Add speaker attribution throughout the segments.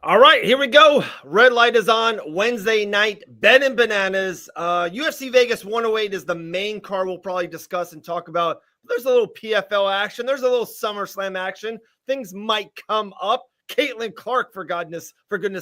Speaker 1: All right, here we go. Red light is on. Wednesday night, Ben and Bananas. UFC Vegas 108 is the main card we'll probably discuss and talk about. There's a little PFL action. There's a little Summerslam action. Things might come up. Caitlin Clark, for goodness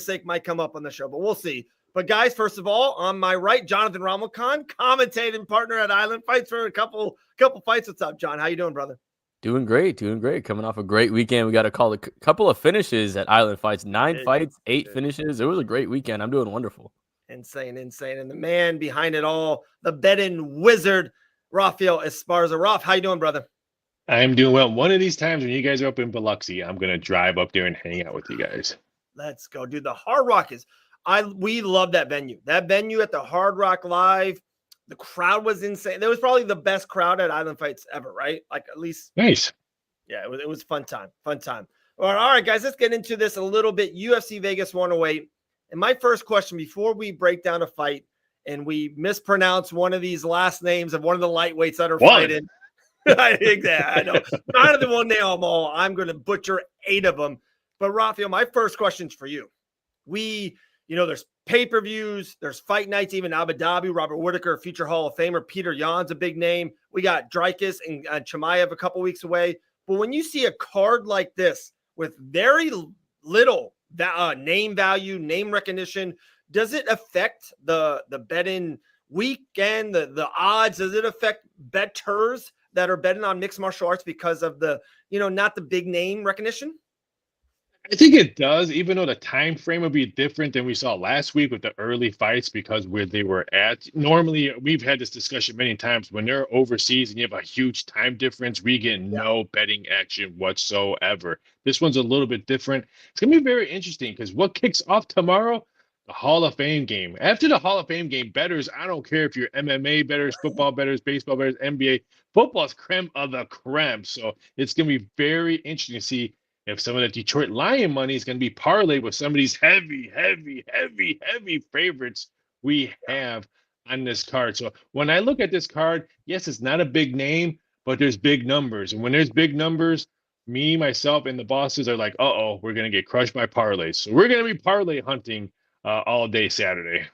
Speaker 1: sake, might come up on the show, but we'll see. But guys, first of all, on my right, Jonathan Ramelkhan, commentating partner at Island Fights for a couple fights. What's up, John? How you doing, brother?
Speaker 2: Doing great, doing great. Coming off a great weekend. We got to call a couple of finishes at Island Fights. 9
Speaker 1: It-
Speaker 2: fights, 8
Speaker 1: it-
Speaker 2: finishes. It was a great weekend. I'm doing wonderful.
Speaker 1: Insane. And the man behind it all, the betting wizard, Rafael Esparza. Raf, how you doing, brother?
Speaker 3: I am doing well. One of these times when you guys are up in Biloxi, I'm gonna drive up there and hang out with you guys.
Speaker 1: Let's go, dude. The Hard Rock we love that venue. That venue at the Hard Rock Live, the crowd was insane. That was probably the best crowd at Island Fights ever, right? Like at least,
Speaker 3: Nice.
Speaker 1: yeah, it was fun time. All right, guys, let's get into this a little bit. UFC Vegas 108. And my first question before we break down a fight and we mispronounce one of these last names of one of the lightweights that are fighting. I think that I know. None of them will nail them all. I'm going to butcher 8 of them. But Rafael, my first question's for you. There's pay-per-views, there's fight nights, even Abu Dhabi. Robert Whitaker, future Hall of Famer. Peter Yan's a big name. We got Dreykus and Chimaev a couple weeks away. But when you see a card like this with very little name value, name recognition, does it affect the betting weekend, the odds? Does it affect bettors that are betting on mixed martial arts because of the, not the big name recognition?
Speaker 3: I think it does, even though the time frame will be different than we saw last week with the early fights because where they were at. Normally, we've had this discussion many times. When they're overseas and you have a huge time difference, we get no betting action whatsoever. This one's a little bit different. It's going to be very interesting because what kicks off tomorrow? The Hall of Fame game. After the Hall of Fame game, bettors, I don't care if you're MMA bettors, football bettors, baseball bettors, NBA, football's creme of the creme. So it's going to be very interesting to see if some of the Detroit Lion money is going to be parlayed with some of these heavy favorites we have on this card. So when I look at this card, yes, it's not a big name, but there's big numbers. And when there's big numbers, me, myself, and the bosses are like, uh-oh, we're going to get crushed by parlays. So we're going to be parlay hunting all day Saturday.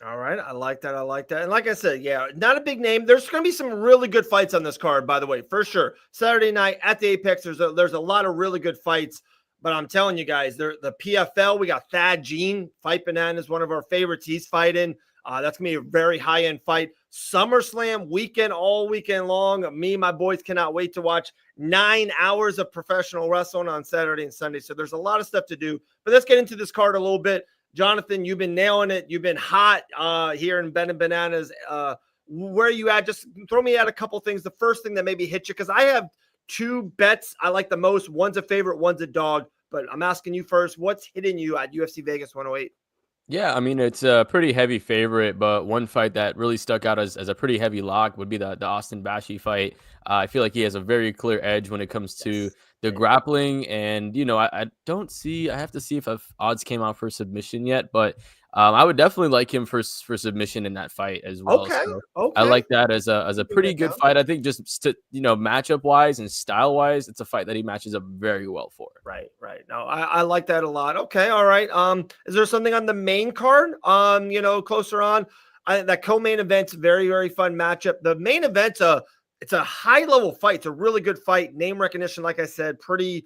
Speaker 1: All right. I like that. And like I said, yeah, not a big name. There's going to be some really good fights on this card, by the way, for sure. Saturday night at the Apex, there's a lot of really good fights. But I'm telling you guys, the PFL, we got Thad Jean, Fight Bananas, one of our favorites. He's fighting. That's going to be a very high-end fight. Summerslam weekend, all weekend long. Me and my boys cannot wait to watch 9 hours of professional wrestling on Saturday and Sunday. So there's a lot of stuff to do. But let's get into this card a little bit. Jonathan, you've been nailing it. You've been hot here in Ben and Bananas. Where are you at? Just throw me out a couple things. The first thing that maybe hit you, because I have 2 bets I like the most. One's a favorite, one's a dog. But I'm asking you first, what's hitting you at UFC Vegas 108?
Speaker 2: Yeah, I mean, it's a pretty heavy favorite, but one fight that really stuck out as a pretty heavy lock would be the Austin Bashi fight. I feel like he has a very clear edge when it comes to the grappling. And, I don't see, I have to see if odds came out for submission yet, but I would definitely like him for submission in that fight as well.
Speaker 1: Okay.
Speaker 2: So
Speaker 1: Okay.
Speaker 2: I like that as a pretty good fight. I think just, matchup wise and style wise, it's a fight that he matches up very well for.
Speaker 1: Right. No, I like that a lot. Okay. All right. Is there something on the main card? Closer on? That co-main event's very, very fun matchup. The main event's it's a high-level fight. It's a really good fight. Name recognition, like I said, pretty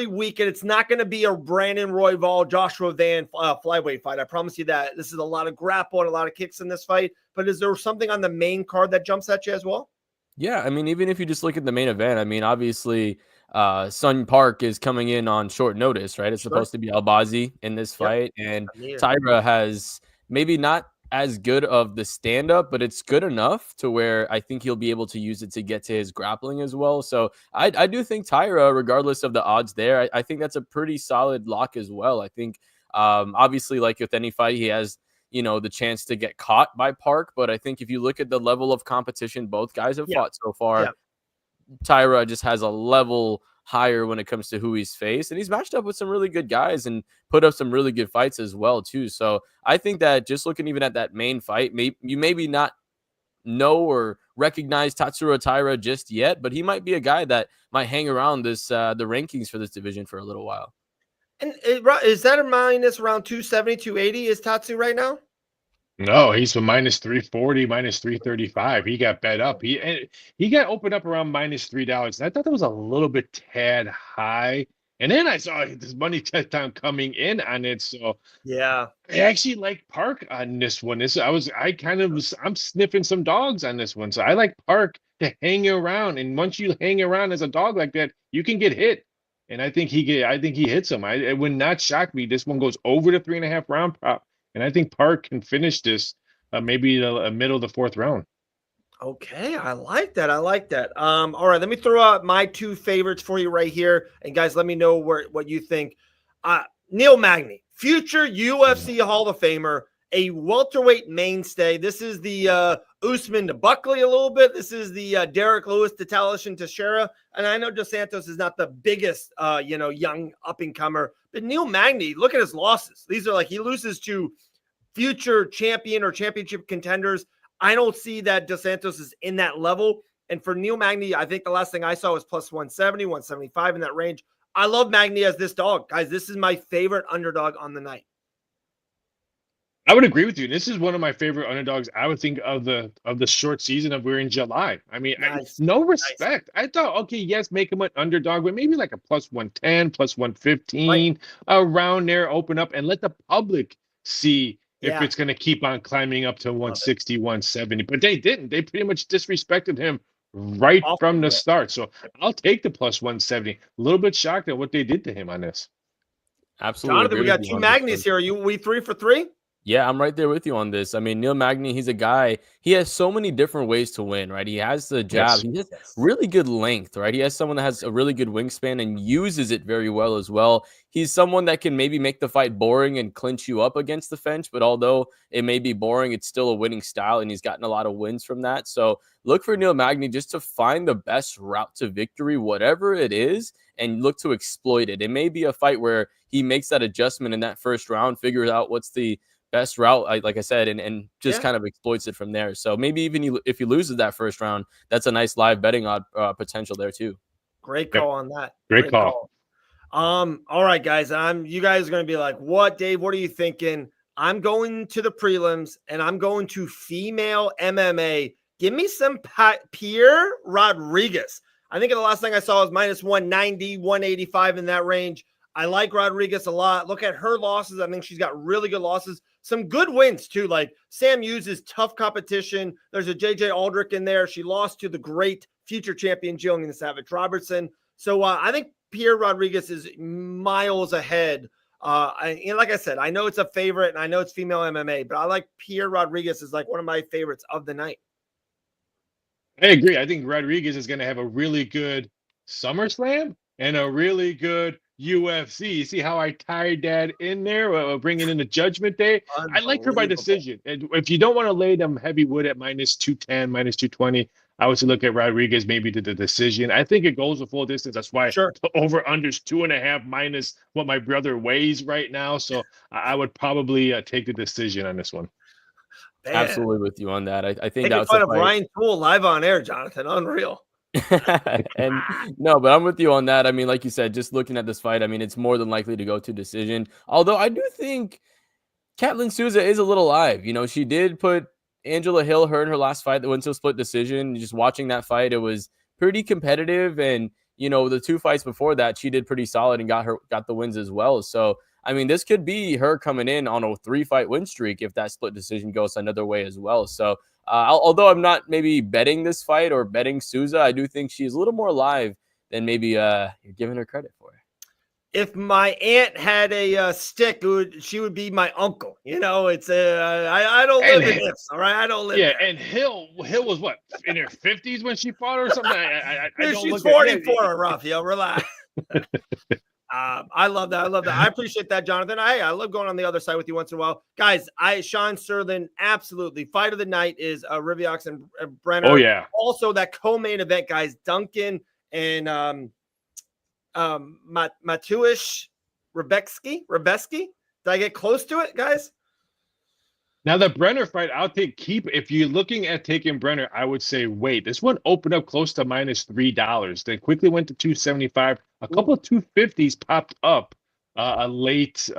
Speaker 1: weak. And it's not going to be a Brandon Royval, Joshua Van flyweight fight. I promise you that. This is a lot of grapple and a lot of kicks in this fight. But is there something on the main card that jumps at you as well?
Speaker 2: Yeah, I mean, even if you just look at the main event, I mean, obviously, Sun Park is coming in on short notice, right? It's supposed to be Albazi in this fight, and Taira has maybe not as good of the stand-up, but it's good enough to where I think he'll be able to use it to get to his grappling as well. So I do think Taira, regardless of the odds there, I think that's a pretty solid lock as well. I think, obviously, like with any fight, he has the chance to get caught by Park. But I think if you look at the level of competition both guys have fought so far, Taira just has a level higher when it comes to who he's faced. And he's matched up with some really good guys and put up some really good fights as well, too. So I think that just looking even at that main fight, you maybe not know or recognize Tatsuro Taira just yet, but he might be a guy that might hang around the rankings for this division for a little while.
Speaker 1: And is that a minus around 270, 280 is Tatsu right now?
Speaker 3: No, he's from minus 340, minus 335. He got bet up. He got opened up around minus $3. I thought that was a little bit tad high. And then I saw this money touchdown coming in on it. So
Speaker 1: yeah,
Speaker 3: I actually like Park on this one. I'm sniffing some dogs on this one. So I like Park to hang around. And once you hang around as a dog like that, you can get hit. And I think he hits him. It would not shock me. This one goes over the 3.5 round prop. And I think Park can finish this maybe the middle of the 4th round.
Speaker 1: Okay, I like that. All right, let me throw out my 2 favorites for you right here, and guys, let me know what you think. Neil Magny, future UFC Hall of Famer, a welterweight mainstay. This is the Usman to Buckley a little bit. This is the Derek Lewis to Talishan Teixeira. And I know Dos Santos is not the biggest, young up and comer, but Neil Magny, look at his losses. These are like he loses to future champion or championship contenders. I don't see that Dos Santos is in that level. And for Neil Magny, I think the last thing I saw was plus 170, 175 in that range. I love Magny as this dog. Guys, this is my favorite underdog on the night.
Speaker 3: I would agree with you. This is one of my favorite underdogs. I would think of the short season of we're in July. I mean,
Speaker 1: Nice.
Speaker 3: no respect. Nice. I thought, okay, yes, make him an underdog, but maybe like a plus 110, plus 115 around there, open up and let the public see if it's going to keep on climbing up to 160, 170. But they didn't. They pretty much disrespected him right from the start. So I'll take the plus 170. A little bit shocked at what they did to him on this.
Speaker 2: Absolutely.
Speaker 1: Jonathan, we got 2 Magnys here. Are we 3 for 3?
Speaker 2: Yeah, I'm right there with you on this. I mean, Neil Magny, he's a guy, he has so many different ways to win, right? He has the jab. Yes. He has really good length, right? He has someone that has a really good wingspan and uses it very well as well. He's someone that can maybe make the fight boring and clinch you up against the fence, but although it may be boring, it's still a winning style, and he's gotten a lot of wins from that. So look for Neil Magny just to find the best route to victory, whatever it is, and look to exploit it. It may be a fight where he makes that adjustment in that first round, figures out what's the best route, like I said, and just kind of exploits it from there. So maybe even if he loses that first round, that's a nice live betting odd potential there too.
Speaker 1: Great call on that.
Speaker 3: Great call.
Speaker 1: All right, guys. You guys are going to be like, what, Dave? What are you thinking? I'm going to the prelims, and I'm going to female MMA. Give me some Pierre Rodriguez. I think the last thing I saw was minus 190, 185 in that range. I like Rodriguez a lot. Look at her losses. I think she's got really good losses. Some good wins, too. Like Sam uses tough competition. There's a JJ Aldrich in there. She lost to the great future champion Jillian Savage Robertson. So I think Pierre Rodriguez is miles ahead. And like I said, I know it's a favorite and I know it's female MMA, but I like Pierre Rodriguez is like one of my favorites of the night.
Speaker 3: I agree. I think Rodriguez is going to have a really good SummerSlam and a really good UFC. You see how I tied that in there, bringing in the Judgment Day? I like her by decision. And if you don't want to lay them heavy wood at minus 210, minus 220, I would look at Rodriguez maybe to the decision. I think it goes the full distance. That's why the over-under's 2.5 minus what my brother weighs right now. So I would probably take the decision on this one.
Speaker 2: Man. Absolutely with you on that. I think
Speaker 1: that's fun of Ryan Toole live on air, Jonathan. Unreal.
Speaker 2: And no, but I'm with you on that. I mean, like you said, just looking at this fight, I mean, it's more than likely to go to decision. Although I do think Katlyn Souza is a little live. You know, she did put Angela Hill, her in her last fight that went to a split decision. Just watching that fight, it was pretty competitive. And, you know, the 2 fights before that, she did pretty solid and got the wins as well. So, I mean, this could be her coming in on a 3-fight win streak if that split decision goes another way as well. So, although I'm not maybe betting this fight or betting Souza, I do think she's a little more live than maybe you're giving her credit for.
Speaker 1: If my aunt had a stick, she would be my uncle. You know, it's I don't live in this. All right, I don't live.
Speaker 3: Yeah, and Hill was what, in her 50s when she fought or something.
Speaker 1: She's 44, Rafael. Relax. I love that. I appreciate that, Jonathan. I love going on the other side with you once in a while. Guys, Sean Sterling, absolutely. Fight of the night is Riviox and Brenner.
Speaker 3: Oh, yeah.
Speaker 1: Also, that co-main event, guys, Duncan and Matuish Rebeski. Did I get close to it, guys?
Speaker 3: Now, the Brenner fight, if you're looking at taking Brenner, I would say wait. This one opened up close to minus $3. Then quickly went to 275. A couple of 250s popped up late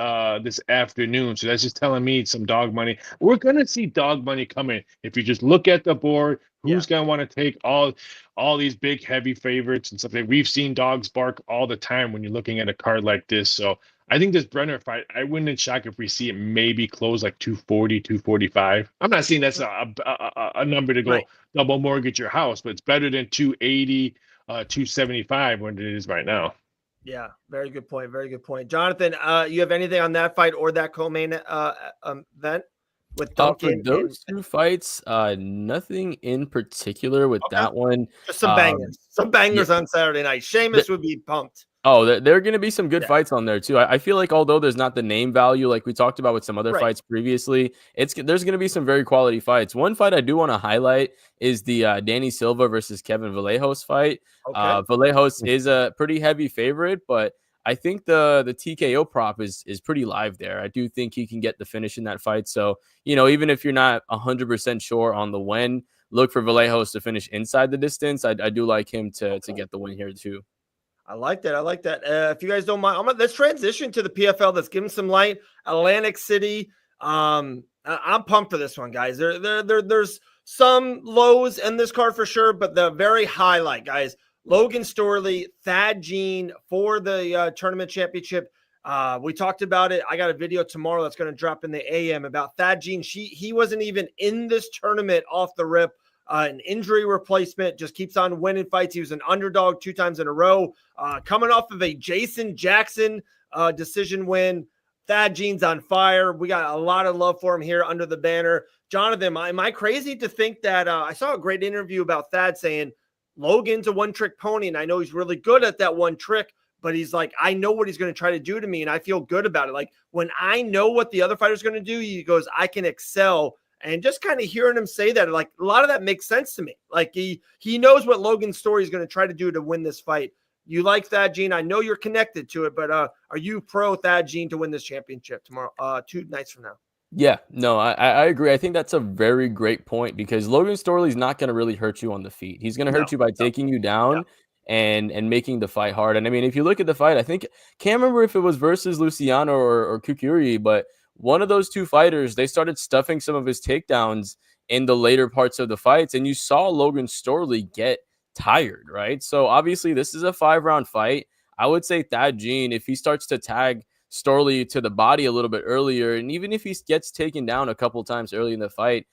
Speaker 3: this afternoon. So that's just telling me some dog money. We're gonna see dog money coming. If you just look at the board, who's gonna want to take all these big heavy favorites and stuff like we've seen dogs bark all the time when you're looking at a card like this. So I think this Brenner fight, I wouldn't be shocked if we see it maybe close like 240, 245. I'm not saying that's a number to go double mortgage your house, but it's better than 280, 275 when it is right now.
Speaker 1: Yeah, very good point. Very good point. Jonathan, you have anything on that fight or that co-main event with Duncan?
Speaker 2: For those two fights, nothing in particular with that one.
Speaker 1: Just some bangers. Some bangers on Saturday night. Sheamus would be pumped.
Speaker 2: Oh, there are going to be some good fights on there too. I feel like although there's not the name value like we talked about with some other fights previously, there's going to be some very quality fights. One fight I do want to highlight is the Danny Silva versus Kevin Vallejos fight. Vallejos is a pretty heavy favorite, but I think the TKO prop is pretty live there. I do think he can get the finish in that fight. So, even if you're not 100% sure on the when, look for Vallejos to finish inside the distance. I do like him to get the win here too.
Speaker 1: I like that. If you guys don't mind, let's transition to the PFL. Let's give him some light. Atlantic City. I'm pumped for this one, guys. There's some lows in this card for sure, but the very highlight, guys. Logan Storley, Thad Jean for the tournament championship. We talked about it. I got a video tomorrow that's going to drop in the AM about Thad Jean. He wasn't even in this tournament off the rip. An injury replacement, just keeps on winning fights. He was an underdog 2 times in a row. Coming off of a Jason Jackson decision win. Thad Jean's on fire. We got a lot of love for him here under the banner. Jonathan, am I crazy to think that I saw a great interview about Thad saying Logan's a one-trick pony, and I know he's really good at that one trick, but he's like, I know what he's going to try to do to me, and I feel good about it. Like, when I know what the other fighter's going to do, he goes, I can excel. And just kind of hearing him say that, like, a lot of that makes sense to me. Like, he knows what Logan's story is going to try to do to win this fight. You like Thad Jean. I know you're connected to it, but are you pro Thad Jean to win this championship tomorrow, 2 nights from now?
Speaker 2: Yeah, no, I agree. I think that's a very great point because Logan Storley's not going to really hurt you on the feet. He's going to hurt you by taking you down and making the fight hard. And I mean, if you look at the fight, I think, can't remember if it was versus Luciano or Kukuri, but one of those two fighters, they started stuffing some of his takedowns in the later parts of the fights, and you saw Logan Storley get tired, right? So obviously this is a 5-round fight. I would say Thad Jean, if he starts to tag Storley to the body a little bit earlier, and even if he gets taken down a couple times early in the fight,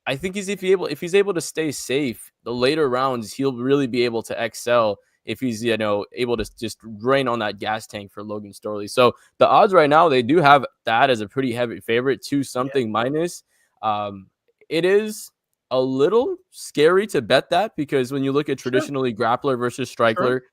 Speaker 2: I think if he's able to stay safe, the later rounds, he'll really be able to excel if he's, able to just drain on that gas tank for Logan Storley. So the odds right now, they do have that as a pretty heavy favorite, 2-something minus. It is a little scary to bet that because when you look at traditionally grappler versus striker,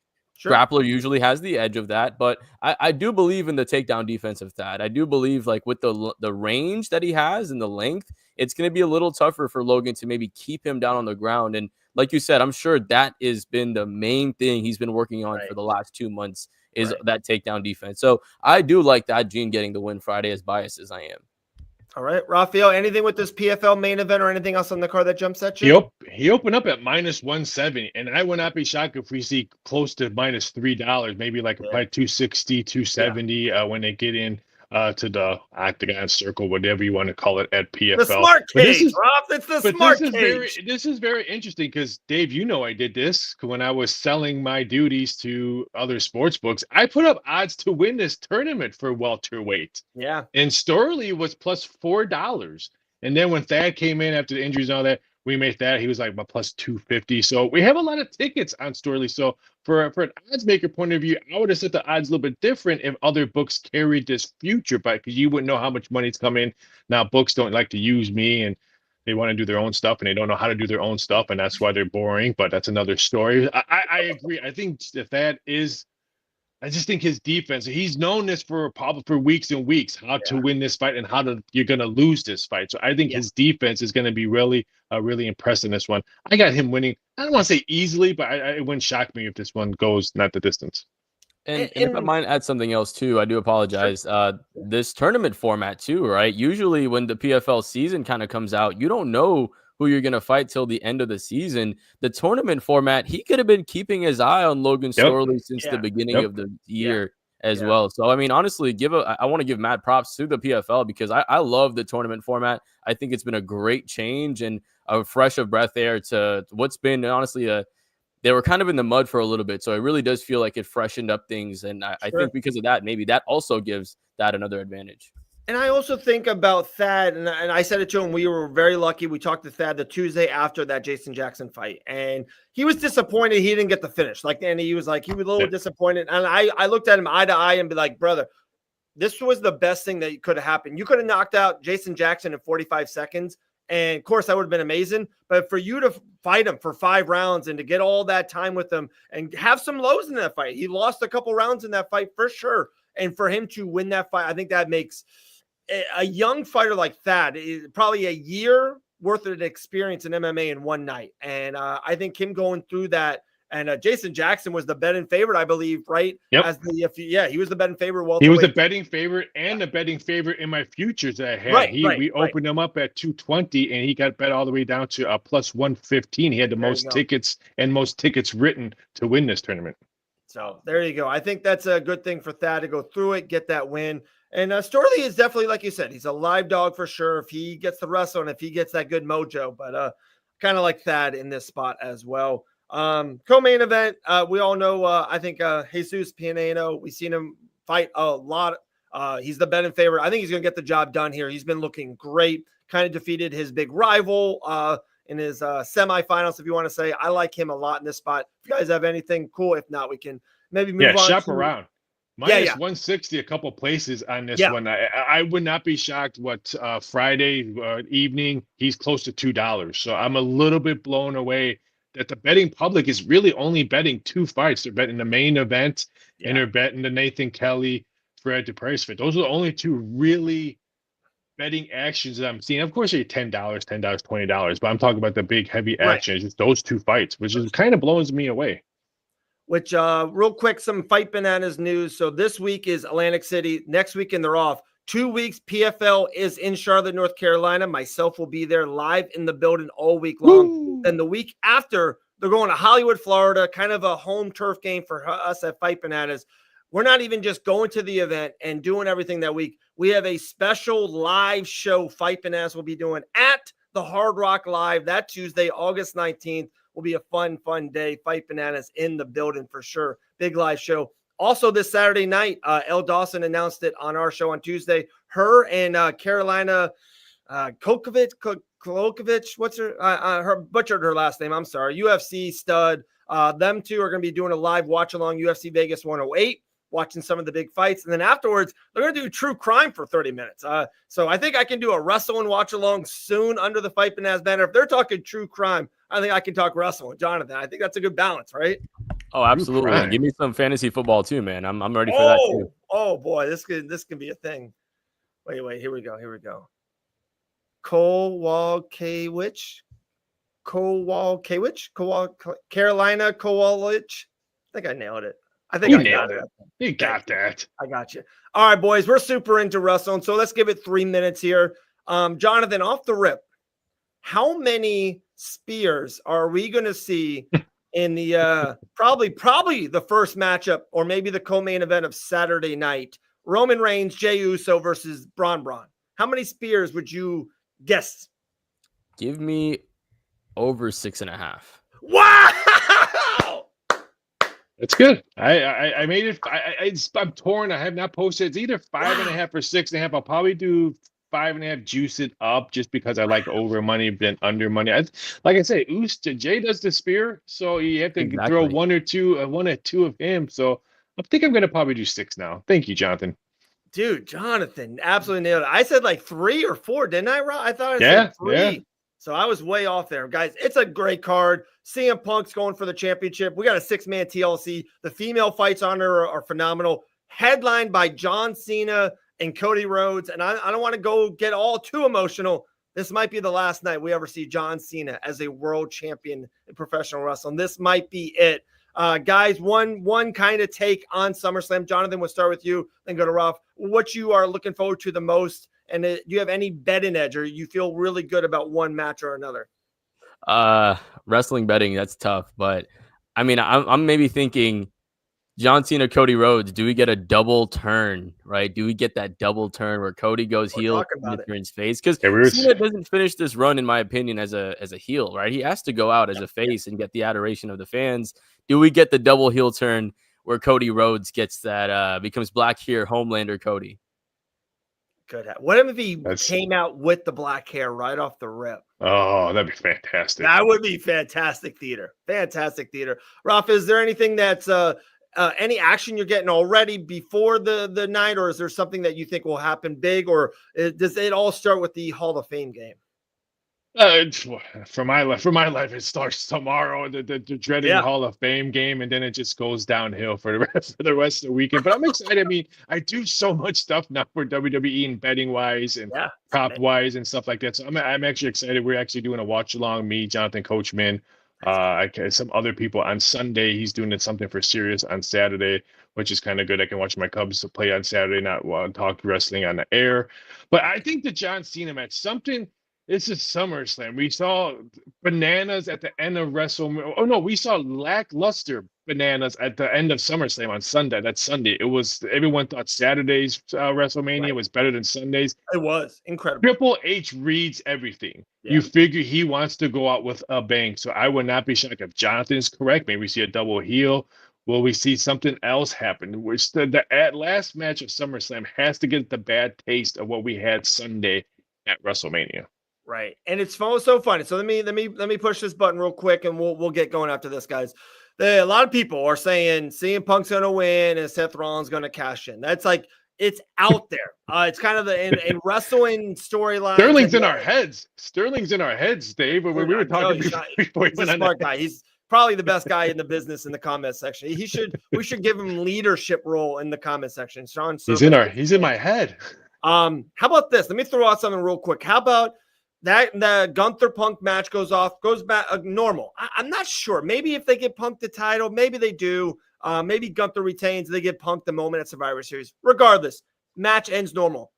Speaker 2: grappler usually has the edge of that. But I do believe in the takedown defense of that. I do believe like with the range that he has and the length, it's going to be a little tougher for Logan to maybe keep him down on the ground. And like you said, I'm sure that has been the main thing he's been working on for the last 2 months is that takedown defense. So I do like that Gene getting the win Friday, as biased as I am.
Speaker 1: All right, Rafael, anything with this PFL main event or anything else on the card that jumps at you?
Speaker 3: He opened up at -170, and I would not be shocked if we see close to -$3, maybe like probably 260, 270 when they get in to the octagon circle, whatever you want to call it at PFL.
Speaker 1: The smart cage, Rob. It's the smart cage.
Speaker 3: This is very interesting because, Dave, I did this when I was selling my duties to other sports books. I put up odds to win this tournament for welterweight.
Speaker 1: Yeah.
Speaker 3: And Storley was +$4. And then when Thad came in after the injuries and all that, we made that. He was like my +250. So we have a lot of tickets on Storley. So for an odds maker point of view, I would have set the odds a little bit different if other books carried this future, but because you wouldn't know how much money's coming. Now books don't like to use me and they want to do their own stuff and they don't know how to do their own stuff, and that's why they're boring. But that's another story. I agree. I think that is. I just think his defense, he's known this for weeks and weeks, how to win this fight and you're going to lose this fight. So I think his defense is going to be really, really impressed in this one. I got him winning. I don't want to say easily, but it wouldn't shock me if this one goes not the distance.
Speaker 2: And if I might add something else too, I do apologize. This tournament format too, right? Usually when the PFL season kind of comes out, you don't know who you're going to fight till the end of the season. The tournament format, he could have been keeping his eye on Logan Storley since the beginning of the year. as well. So, I mean, honestly, I want to give mad props to the PFL because I love the tournament format. I think it's been a great change and a fresh of breath air to what's been honestly they were kind of in the mud for a little bit. So it really does feel like it freshened up things. And I think because of that, maybe that also gives that another advantage.
Speaker 1: And I also think about Thad, and I said it to him. We were very lucky. We talked to Thad the Tuesday after that Jason Jackson fight, and he was disappointed he didn't get the finish. And he was a little disappointed. And I looked at him eye to eye and be like, brother, this was the best thing that could have happened. You could have knocked out Jason Jackson in 45 seconds. And of course, that would have been amazing. But for you to fight him for 5 rounds and to get all that time with him and have some lows in that fight, he lost a couple rounds in that fight for sure. And for him to win that fight, I think that makes a young fighter like Thad is probably a year worth of experience in MMA in one night. And I think him going through that, and Jason Jackson was the betting favorite, I believe, right?
Speaker 3: Yep.
Speaker 1: He was the betting favorite.
Speaker 3: He was the betting favorite and the betting favorite in my futures that I had. We opened him up at 220, and he got bet all the way down to plus 115. He had the most tickets and most tickets written to win this tournament.
Speaker 1: So there you go. I think that's a good thing for Thad to go through it, get that win. And Storley is definitely, like you said, he's a live dog for sure if he gets the wrestle and if he gets that good mojo. But kind of like Thad in this spot as well. Co-main event, we all know, I think Jesus Pianeno, we've seen him fight a lot. He's the betting favorite. I think he's going to get the job done here. He's been looking great, kind of defeated his big rival in his semifinals, if you want to say. I like him a lot in this spot. If you guys have anything cool, if not, we can maybe move on.
Speaker 3: Shop around. Minus 160 a couple places on this one. I would not be shocked Friday evening, he's close to $2. So I'm a little bit blown away that the betting public is really only betting 2 fights. They're betting the main event and they're betting the Nathan Kelly, Fred DePrice fight. Those are the only 2 really betting actions that I'm seeing. Of course, they're $10, $20, but I'm talking about the big heavy action. It's just those 2 fights, which is kind of blows me away.
Speaker 1: Which, real quick, some Fight Bananas news. So this week is Atlantic City. Next weekend, they're off. 2 weeks, PFL is in Charlotte, North Carolina. Myself will be there live in the building all week long. Woo! Then the week after, they're going to Hollywood, Florida, kind of a home turf game for us at Fight Bananas. We're not even just going to the event and doing everything that week. We have a special live show Fight Bananas will be doing at the Hard Rock Live that Tuesday, August 19th. Will be a fun day. Fight Bananas in the building for sure. Big live show. Also this Saturday night, Elle Dawson announced it on our show on Tuesday. Her and Carolina Kokovic, what's her butchered her last name. I'm sorry. UFC stud. Them 2 are going to be doing a live watch along UFC Vegas 108. Watching some of the big fights. And then afterwards, they're going to do true crime for 30 minutes. So I think I can do a wrestle and watch along soon under the Fight Bananas banner. If they're talking true crime, I think I can talk wrestle with Jonathan. I think that's a good balance, right?
Speaker 2: Oh, absolutely. Give me some fantasy football too, man. I'm ready for that too.
Speaker 1: Oh boy, this can be a thing. Wait, here we go. Kowalkiewicz, Carolina Kowalkiewicz. I think I nailed it. I think I got it.
Speaker 3: You got that.
Speaker 1: I got you. All right, boys, we're super into wrestling, so let's give it 3 minutes here. Jonathan, off the rip, how many spears are we going to see in the probably the first matchup or maybe the co-main event of Saturday night? Roman Reigns, Jey Uso versus Braun. How many spears would you guess?
Speaker 2: Give me over 6.5.
Speaker 1: Wow!
Speaker 3: That's good. I made it. I'm torn. I have not posted. It's either 5.5 or 6.5. I'll probably do 5.5. Juice it up just because I like over money than under money. Like I say, Jay does the spear, so you have to throw one or two of him. So I think I'm going to probably do 6 now. Thank you, Jonathan.
Speaker 1: Dude, Jonathan, absolutely nailed it. I said like 3 or 4, didn't I, Rob? I thought I said 3. Yeah. So I was way off there. Guys, it's a great card. CM Punk's going for the championship. We got a 6-man TLC. The female fights on her are phenomenal. Headlined by John Cena and Cody Rhodes. And I don't want to go get all too emotional. This might be the last night we ever see John Cena as a world champion in professional wrestling. This might be it. Guys, one kind of take on SummerSlam. Jonathan, we'll start with you, then go to Ralph. What you are looking forward to the most? And do you have any betting edge or you feel really good about one match or another?
Speaker 2: Wrestling betting, that's tough. But I mean, I'm maybe thinking John Cena, Cody Rhodes, do we get a double turn, right? Do we get that double turn where Cody goes heel and turns face? Because Cena doesn't finish this run, in my opinion, as a heel, right? He has to go out as a face and get the adoration of the fans. Do we get the double heel turn where Cody Rhodes gets that, becomes black hair Homelander Cody?
Speaker 1: Good. What if he came out with the black hair right off the rip?
Speaker 3: Oh, that'd be fantastic.
Speaker 1: That would be fantastic theater. Fantastic theater. Ralph, is there anything that's any action you're getting already before the night, or is there something that you think will happen big, or does it all start with the Hall of Fame game?
Speaker 3: For my life, it starts tomorrow, the dreaded Hall of Fame game, and then it just goes downhill for the rest of the weekend. But I'm excited. I mean, I do so much stuff now for WWE and betting wise and prop wise and stuff like that. So I'm actually excited. We're actually doing a watch along. Me, Jonathan Coachman, some other people on Sunday. He's doing something for Sirius on Saturday, which is kind of good. I can watch my Cubs play on Saturday, not talk wrestling on the air. But I think the John Cena match, something. This is SummerSlam. We saw bananas at the end of WrestleMania. Oh no, we saw lackluster bananas at the end of SummerSlam on Sunday. That's Sunday. It was, everyone thought Saturday's WrestleMania was better than Sunday's.
Speaker 1: It was incredible.
Speaker 3: Triple H reads everything. You figure he wants to go out with a bang. So I would not be shocked if Jonathan is correct. Maybe we see a double heel. Will we see something else happen? Which the last match of SummerSlam has to get the bad taste of what we had Sunday at WrestleMania.
Speaker 1: Right. And it's so funny. So let me push this button real quick and we'll get going after this, guys. A lot of people are saying CM Punk's going to win and Seth Rollins going to cash in. That's like, it's out there. It's kind of in wrestling storyline.
Speaker 3: Sterling's in our heads. Sterling's in our heads, Dave. When we were talking before
Speaker 1: he's a smart guy. He's probably the best guy in the business in the comment section. We should give him leadership role in the comment section. Sean,
Speaker 3: he's in my head.
Speaker 1: How about this? Let me throw out something real quick. How about that the Gunther Punk match goes back normal. I'm not sure. Maybe if they get Punk the title, maybe they do. Maybe Gunther retains. They get Punk the moment at Survivor Series. Regardless, match ends normal.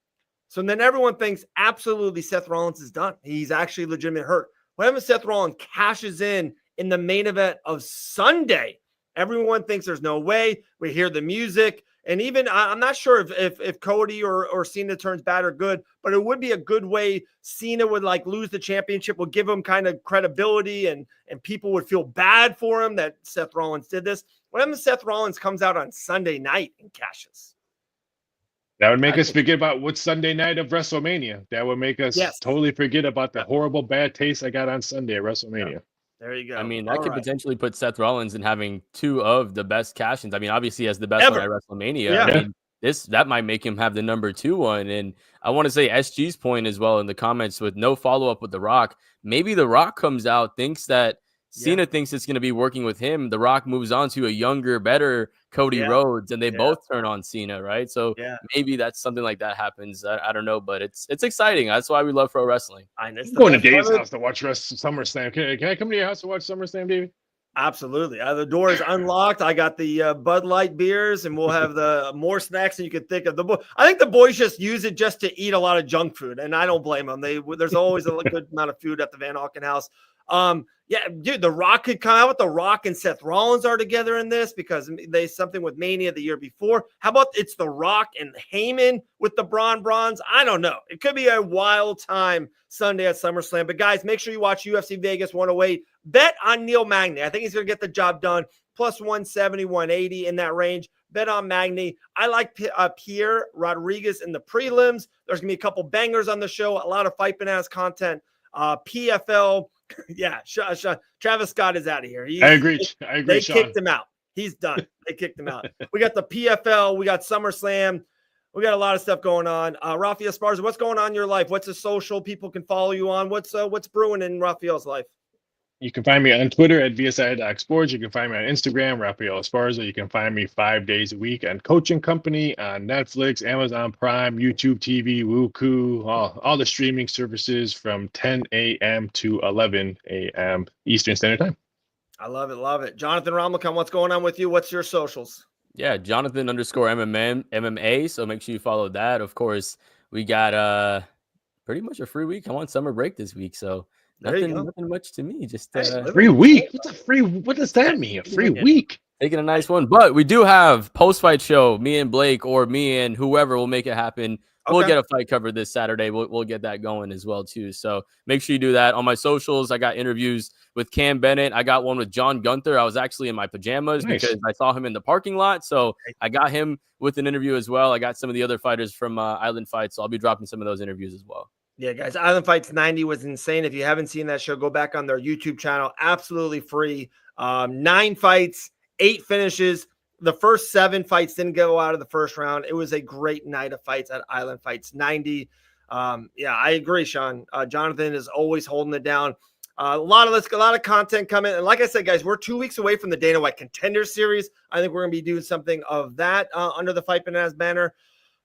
Speaker 1: So then everyone thinks absolutely Seth Rollins is done. He's actually legitimately hurt. Whenever Seth Rollins cashes in the main event of Sunday, everyone thinks there's no way. We hear the music. And even I'm not sure if Cody or Cena turns bad or good, but it would be a good way. Cena would lose the championship, would give him kind of credibility, and people would feel bad for him that Seth Rollins did this. What if Seth Rollins comes out on Sunday night and cashes?
Speaker 3: That would make us forget about what Sunday night of WrestleMania. That would make us totally forget about the horrible bad taste I got on Sunday at WrestleMania.
Speaker 1: Yeah. There you go.
Speaker 2: I mean, that could potentially put Seth Rollins in having two of the best cash-ins. I mean, obviously, he has the best one at WrestleMania. Yeah. I mean, that might make him have the number 2 one. And I want to say SG's point as well in the comments with no follow-up with The Rock. Maybe The Rock comes out, thinks that Cena thinks it's going to be working with him. The Rock moves on to a younger, better Cody Rhodes, and they both turn on Cena, right? So maybe that's something like that happens. I don't know, but it's exciting. That's why we love pro wrestling.
Speaker 3: I'm going to Dave's house to watch SummerSlam. Can I come to your house to watch SummerSlam, David?
Speaker 1: Absolutely. The door is unlocked. I got the Bud Light beers, and we'll have the more snacks than you could think of. I think the boys just use it just to eat a lot of junk food, and I don't blame them. There's always a good amount of food at the Van Auken house. Yeah, dude, The Rock could come out with The Rock and Seth Rollins are together in this because they something with Mania the year before. How about it's The Rock and Heyman with the Bronze? I don't know. It could be a wild time Sunday at SummerSlam. But guys, make sure you watch UFC Vegas 108. Bet on Neil Magny. I think he's going to get the job done. Plus 170, 180 in that range. Bet on Magny. I like Pierre Rodriguez in the prelims. There's going to be a couple bangers on the show. A lot of Fight Bananas content. PFL. Yeah, Travis Scott is out of here.
Speaker 3: I agree.
Speaker 1: They kicked him out. He's done. They kicked him out. We got the PFL. We got SummerSlam. We got a lot of stuff going on. Rafael Esparza, what's going on in your life? What's the social people can follow you on? What's brewing in Rafael's life?
Speaker 3: You can find me on Twitter at VSI.Sports. You can find me on Instagram, Rafael Esparza. You can find me 5 days a week on Coaching Company, on Netflix, Amazon Prime, YouTube TV, Roku, all the streaming services from 10 a.m. to 11 a.m. Eastern Standard Time.
Speaker 1: I love it. Love it. Jonathan Ramlicon, what's going on with you? What's your socials?
Speaker 2: Yeah, Jonathan_MMA. So make sure you follow that. Of course, we got pretty much a free week. I'm on summer break this week, so nothing much to me. Just
Speaker 3: free week. What's a free? What does that mean? A free week?
Speaker 2: Taking a nice one. But we do have post-fight show. Me and Blake or me and whoever will make it happen. We'll get a fight covered this Saturday. We'll get that going as well, too. So make sure you do that. On my socials, I got interviews with Cam Bennett. I got one with John Gunther. I was actually in my pajamas because I saw him in the parking lot. So I got him with an interview as well. I got some of the other fighters from Island Fights. So I'll be dropping some of those interviews as well.
Speaker 1: Yeah, guys, Island Fights 90 was insane. If you haven't seen that show, go back on their YouTube channel. Absolutely free. 9 fights, 8 finishes. The first 7 fights didn't go out of the first round. It was a great night of fights at Island Fights 90. Yeah, I agree, Sean. Jonathan is always holding it down. A lot of content coming. And like I said, guys, we're 2 weeks away from the Dana White Contender Series. I think we're going to be doing something of that under the Fight Bananas banner.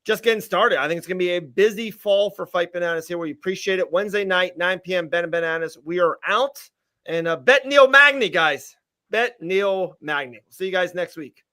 Speaker 1: Just getting started. I think it's going to be a busy fall for Fight Bananas here. We appreciate it. Wednesday night, 9 p.m., Ben and Bananas. We are out. And bet Neil Magny, guys. Bet Neil Magny. See you guys next week.